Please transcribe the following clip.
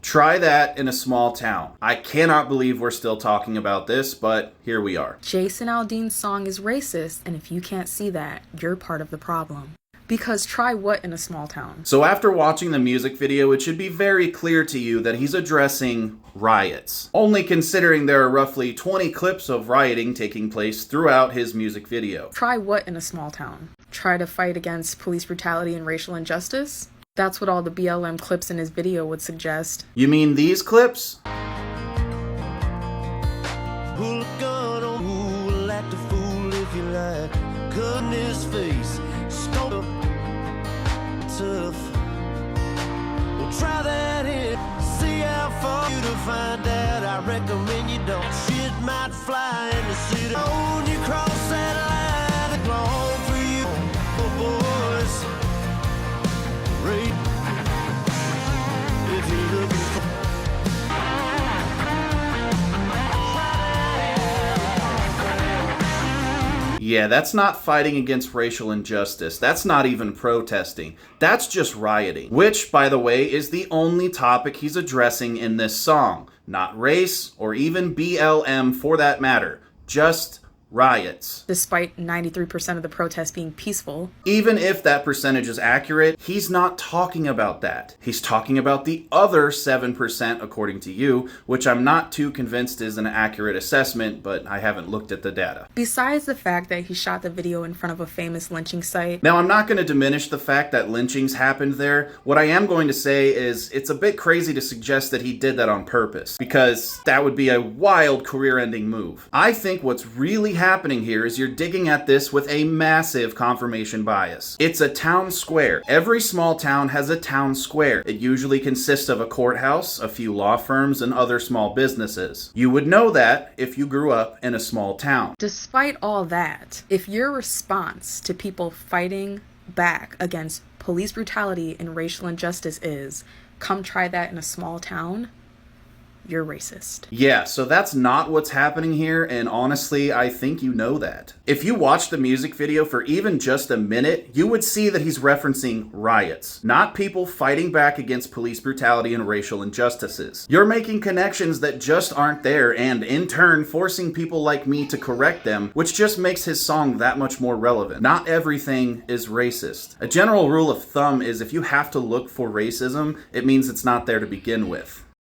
Try that in a small town. I cannot believe we're still talking about this, but here we are. Jason Aldean's song is racist, and if you can't see that, you're part of the problem. Because try what in a small town? So after watching the music video, it should be very clear to you that he's addressing riots. Only considering there are roughly 20 clips of rioting taking place throughout his music video. Try what in a small town? Try to fight against police brutality and racial injustice? That's what all the BLM clips in his video would suggest. You mean these clips? Pull a gun on who will act a fool if you like. Cut in his face, stone up, tough. Well, try that in, see how far you to find out. I recommend you don't. Shit might fly in the city. When you cross that line, it's long for you, boys. Right. If you're looking for Yeah, that's not fighting against racial injustice. That's not even protesting. That's just rioting. Which, by the way, is the only topic he's addressing in this song. Not race, or even BLM for that matter. Just riots. Despite 93% of the protests being peaceful. Even if that percentage is accurate, he's not talking about that. He's talking about the other 7% according to you, which I'm not too convinced is an accurate assessment, but I haven't looked at the data. Besides the fact that he shot the video in front of a famous lynching site. Now, I'm not going to diminish the fact that lynchings happened there. What I am going to say is it's a bit crazy to suggest that he did that on purpose, because that would be a wild career-ending move. I think what's really happening here is you're digging at this with a massive confirmation bias. It's a town square. Every small town has a town square. It usually consists of a courthouse, a few law firms, and other small businesses. You would know that if you grew up in a small town. Despite all that, if your response to people fighting back against police brutality and racial injustice is, come try that in a small town, you're racist. Yeah, so that's not what's happening here, and honestly, I think you know that. If you watch the music video for even just a minute, you would see that he's referencing riots, not people fighting back against police brutality and racial injustices. You're making connections that just aren't there, and in turn, forcing people like me to correct them, which just makes his song that much more relevant. Not everything is racist. A general rule of thumb is if you have to look for racism, it means it's not there to begin with.